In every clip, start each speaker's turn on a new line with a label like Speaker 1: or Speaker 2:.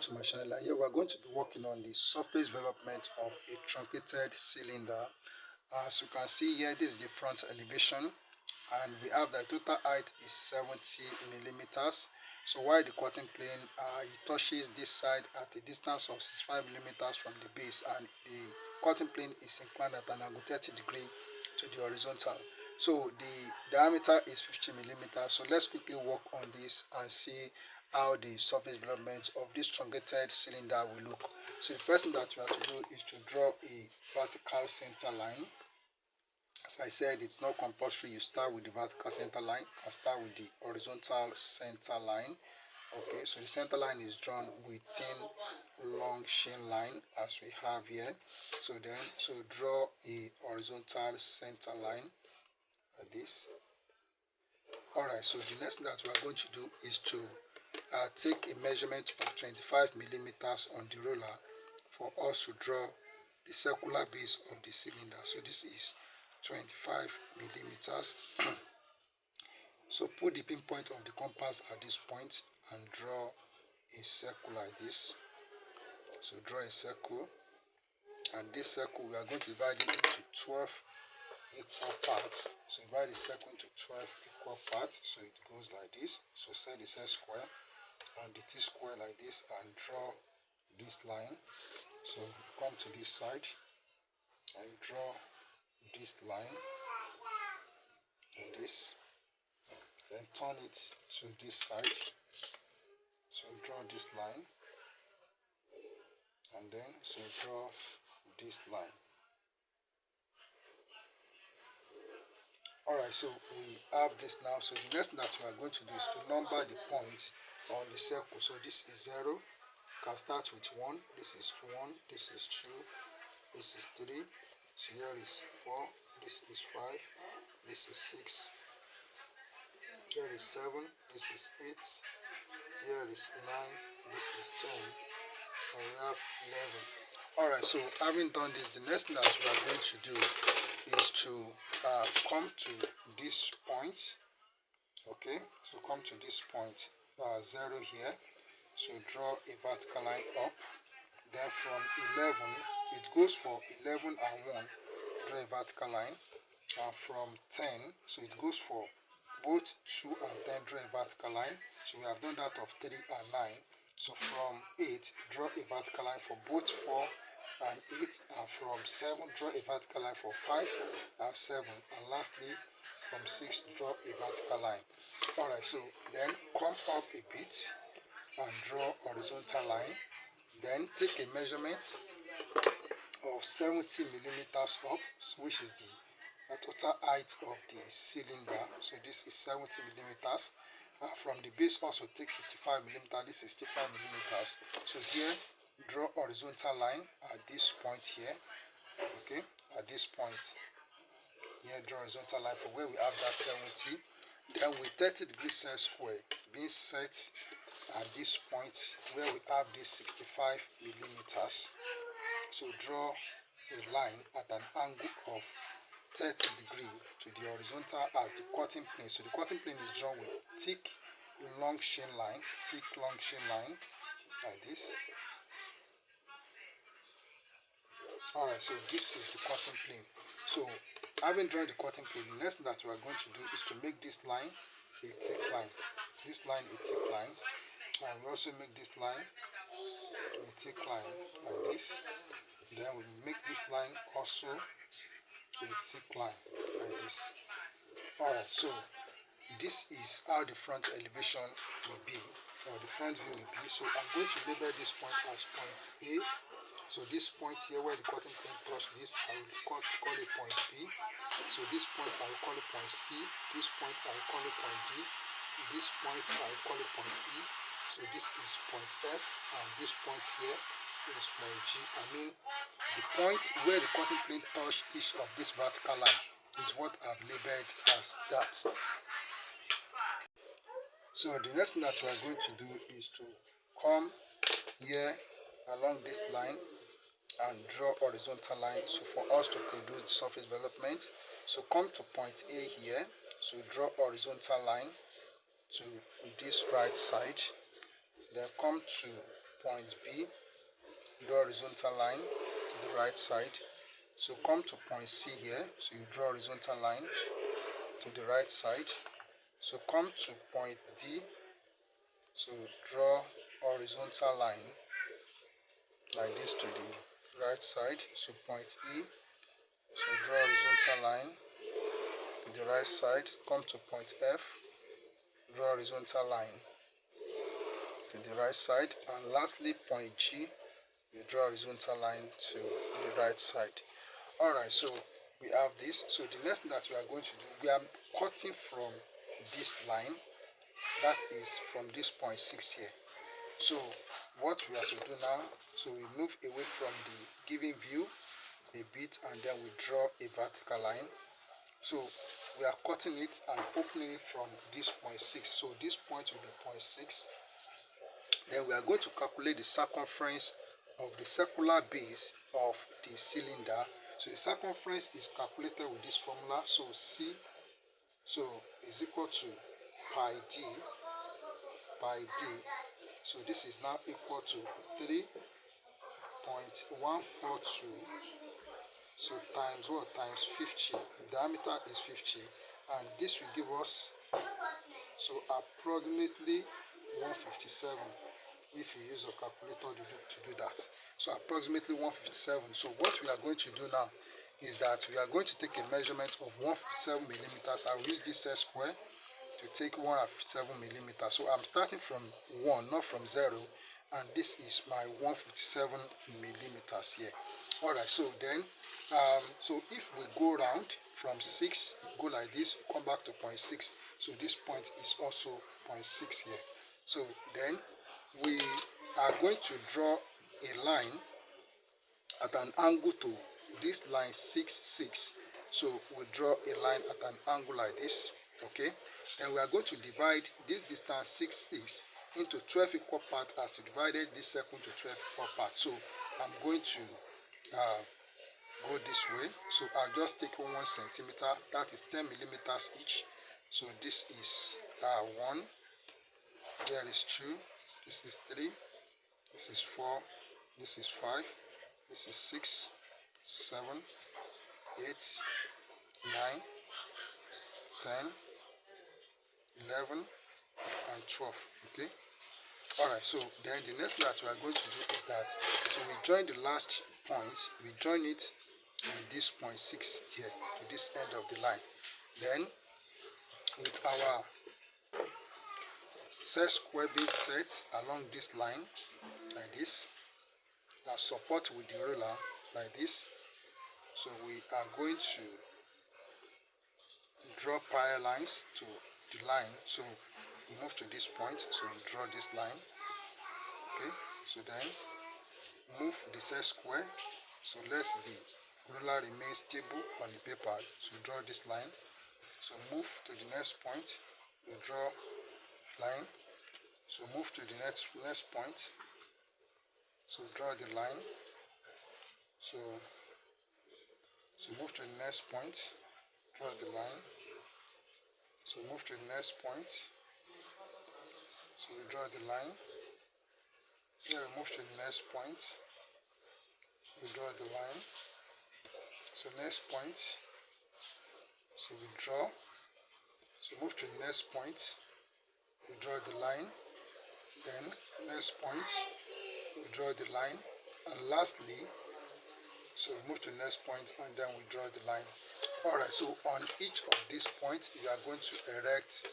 Speaker 1: to my channel. Here we are going to be working on the surface development of a truncated cylinder. As you can see here, this is the front elevation, and we have the total height is 70 millimeters. So while the cutting plane it touches this side at a distance of 65 millimeters from the base, and the cutting plane is inclined at an angle 30 degree to the horizontal. So the diameter is 50 millimeters. So let's quickly work on this and see how the surface development of this truncated cylinder will look. So the first thing that we have to do is to draw a vertical center line. As I said, it's not compulsory you start with the vertical center line. I start with the horizontal center line. Okay, so the center line is drawn within long chain line as we have here. So draw a horizontal center line like this. Alright, so the next thing that we are going to do is to take a measurement of 25 millimeters on the roller for us to draw the circular base of the cylinder. So this is 25 millimeters. So put the pinpoint of the compass at this point and draw a circle like this. So draw a circle, and this circle we are going to divide it into 12 equal parts. So divide the circle into 12 equal parts. So it goes like this. So set the set square and the T-square like this and draw this line. So come to this side and draw this line like this, then turn it to this side. So draw this line, and then so draw this line. Alright, so we have this now. So the next thing that we are going to do is to number the points on the circle. So this is 0. You can start with 1. This is 1. This is 2. This is 3. So here is 4. This is 5. This is 6. Here is 7. This is 8. Here is 9. This is 10. And we have 11. Alright, so having done this, the next thing that we are going to do is to come to this point. Okay, so come to this point 0 here. So draw a vertical line up. Then from 11, it goes for 11 and 1, draw a vertical line. And from 10, so it goes for both 2 and 10, draw a vertical line. So we have done that of 3 and 9. So from 8, draw a vertical line for both 4 and 8, and from 7, draw a vertical line for 5 and 7, and lastly from 6, draw a vertical line. Alright, so then come up a bit and draw horizontal line. Then take a measurement of 70 millimeters up, which is the total height of the cylinder. So this is 70 millimeters. From the base also take 65 millimeters. This is 65 millimeters. So here draw horizontal line at this point here. Okay, at this point here draw horizontal line for where we have that 70. Then with 30 degree set square being set at this point where we have this 65 millimeters. So draw a line at an angle of 30 degree to the horizontal as the cutting plane. So the cutting plane is drawn with thick long chain line, like this. Alright, so this is the cutting plane. So having drawn the cutting plane, the next thing that we are going to do is to make this line a thick line. This line a thick line. And we also make this line a thick line like this. Then we make this line also a thick line like this. Alright, so this is how the front elevation will be, or the front view will be. So I'm going to label this point as point A. So this point here where the cutting plane touch this, I will call it point B. So this point I will call it point C. This point I will call it point D. This point I will call it point E. So this is point F, and this point here is point G. I mean, the point where the cutting plane touch each of this vertical line is what I've labeled as that. So the next thing that we are going to do is to come here along this line and draw horizontal line, so for us to produce the surface development. So come to point A here, so draw horizontal line to this right side, then come to point B, draw horizontal line to the right side. So come to point C here, so you draw horizontal line to the right side. So come to point D, so draw horizontal line like this to the right side. So point E, so draw horizontal line to the right side. Come to point F, draw horizontal line to the right side, and lastly point G, you draw horizontal line to the right side. Alright, so we have this. So the next thing that we are going to do, we are cutting from this line, that is from this point 6 here. So what we have to do now, so we move away from the given view a bit, and then we draw a vertical line. So we are cutting it and opening it from this point 6. So this point will be point 6. Then we are going to calculate the circumference of the circular base of the cylinder. So the circumference is calculated with this formula. So C, so is equal to pi d. So this is now equal to 3.142. So times what? Times 50. The diameter is 50, and this will give us so approximately 157 if you use a calculator to do that. So approximately 157. So what we are going to do now is that we are going to take a measurement of 157 millimeters. I will use this set square to take 157 millimeters. So I'm starting from 1, not from 0, and this is my 157 millimeters here. Alright, so then so if we go round from 6, go like this, come back to point 6. So this point is also point 6 here. So then we are going to draw a line at an angle to this line 6, 6. So we draw a line at an angle like this. Okay. Then we are going to divide this distance 6 is into 12 equal parts as we divided this circle into 12 equal parts. So I'm going to go this way. So I'll just take 1 centimeter, that is 10 millimeters each. So this is 1, there is 2, this is 3, this is 4, this is 5, this is 6, 7, 8, 9, 10, 11, and 12. Okay. Alright, so then the next thing that we are going to do is that, so we join the last point, we join it with this point 6 here to this end of the line. Then with our set square being set along this line like this, and support with the ruler like this. So we are going to draw parallel lines to the line. So we move to this point, so we draw this line. Okay, so then move the set square, so let the ruler remain stable on the paper. So draw this line. So move to the next point, we draw line. So move to the next point, so draw the line. So move to the next point, draw the line. So move to the next point, so we draw the line. Here we move to the next point, we draw the line. So next point, so we draw. So move to the next point, we draw the line. Then next point, we draw the line. And lastly, so we move to the next point, and then we draw the line. Alright, so on each of these points, we are going to erect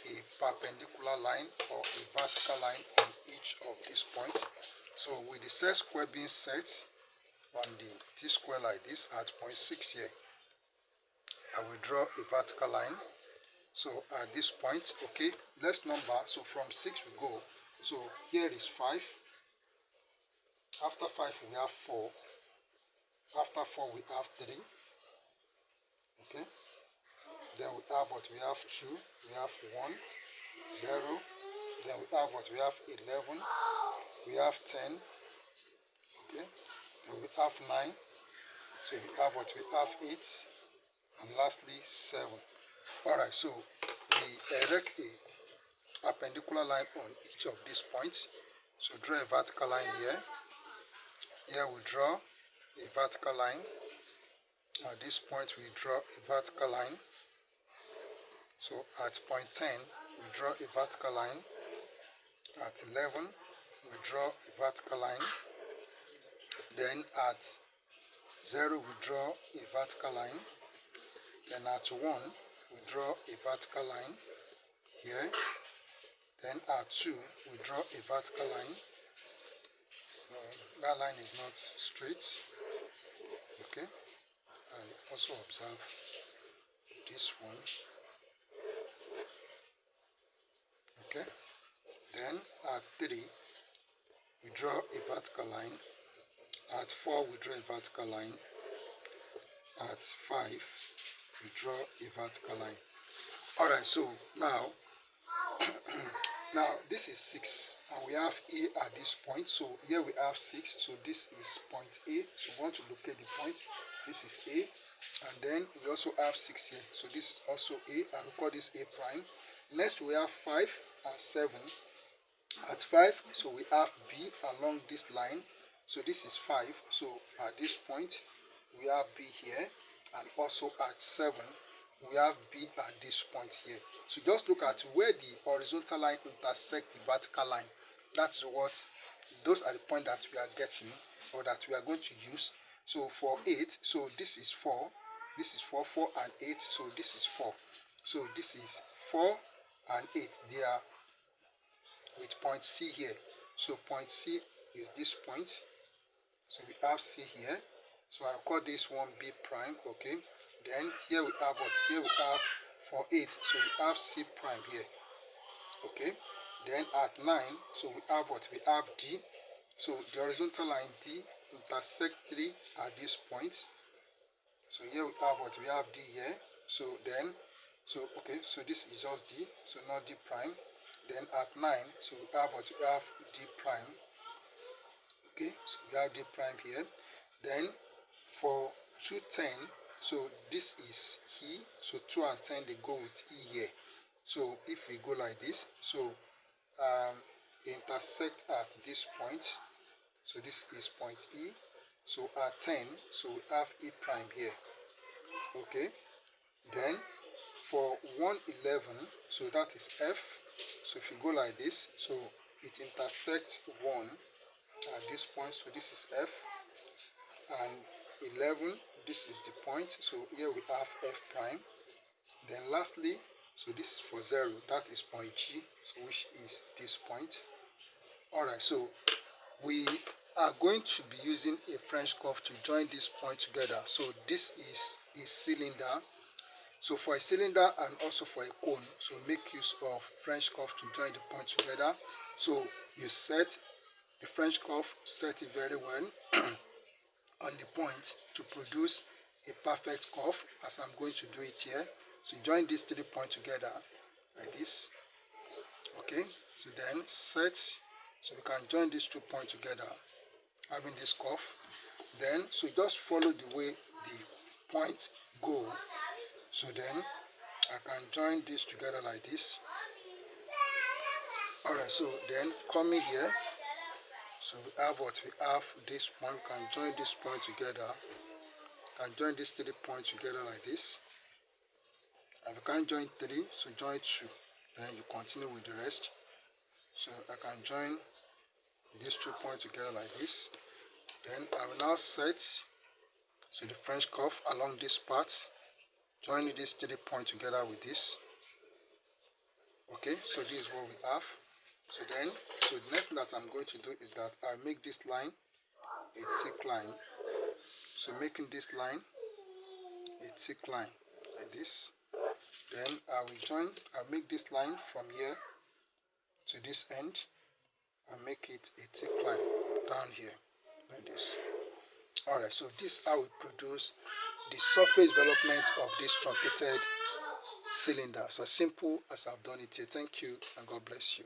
Speaker 1: a perpendicular line or a vertical line on each of these points. So with the set square being set on the T-square like this at point 6 here, I will draw a vertical line. So at this point, okay, let's number. So from 6 we go. So here is 5. After 5 we have 4. After 4 we have 3. Okay. Then we have what? We have 2. We have 1, 0. Then we have what? We have 11. We have 10. Okay. Then we have 9. So we have what? We have 8. And lastly 7. Alright, so we erect a perpendicular line on each of these points. So draw a vertical line here. Here we draw a vertical line. At this point we draw a vertical line. So at point 10 we draw a vertical line. At 11 we draw a vertical line. Then at 0 we draw a vertical line. Then at 1 we draw a vertical line here. Then at 2 we draw a vertical line. That line is not straight. Okay, and also observe this one. Okay, then at 3 we draw a vertical line. At 4 we draw a vertical line. At 5 we draw a vertical line. Alright, so now this is 6 and we have A at this point. So here we have 6, so this is point A. So we want to locate the point. This is A, and then we also have 6 here, so this is also A, and we call this A prime. Next we have 5 and 7. At 5, so we have B along this line, so this is 5. So at this point we have B here, and also at 7 we have B at this point here. So just look at where the horizontal line intersects the vertical line. That's what, those are the points that we are getting, or that we are going to use. So for 8, so this is 4, this is 4, 4 and 8, so this is 4. So this is 4 and 8, they are with point C here. So point C is this point. So we have C here. So I'll call this one B prime, okay. Then here we have what? Here we have for 8, so we have C prime here, okay. Then at 9, so we have what? We have D. So the horizontal line D intersect 3 at this point. So here we have what? We have D here. So then, so okay, so this is just D, so not D prime. Then at 9, so we have what? We have D prime. Okay, so we have D prime here. Then for 2, 10, so this is E, so 2 and 10 they go with E here. So if we go like this, so intersect at this point, so this is point E. So at 10, so we have E prime here, okay. Then for 111, so that is F. So if you go like this, so it intersects 1 at this point, so this is F, and 11, this is the point, so here we have F prime. Then lastly, so this is for 0, that is point G, so which is this point. Alright, so we are going to be using a French curve to join this point together. So this is a cylinder. So for a cylinder and also for a cone, so make use of French curve to join the point together. So you set the French curve, set it very well on the point to produce a perfect curve, as I'm going to do it here. So join these 3 points together like this, okay. So then set, so we can join these 2 points together having this curve. Then so just follow the way the points go. So then I can join this together like this. Alright, so then coming here, so we have what? We have this point, we can join this point together, can join these 3 points together like this. And we can't join 3, so join 2, then you continue with the rest. So I can join these 2 points together like this. Then I will now set, so the French curve along this part, join these 3 points together with this. Okay, so this is what we have. So then, so the next thing that I'm going to do is that I make this line a thick line. So making this line a thick line like this. Then I will join, I'll make this line from here to this end and make it a thick line down here like this. Alright, so this is how we produce the surface development of this truncated cylinder. It's as simple as I've done it here. Thank you and God bless you.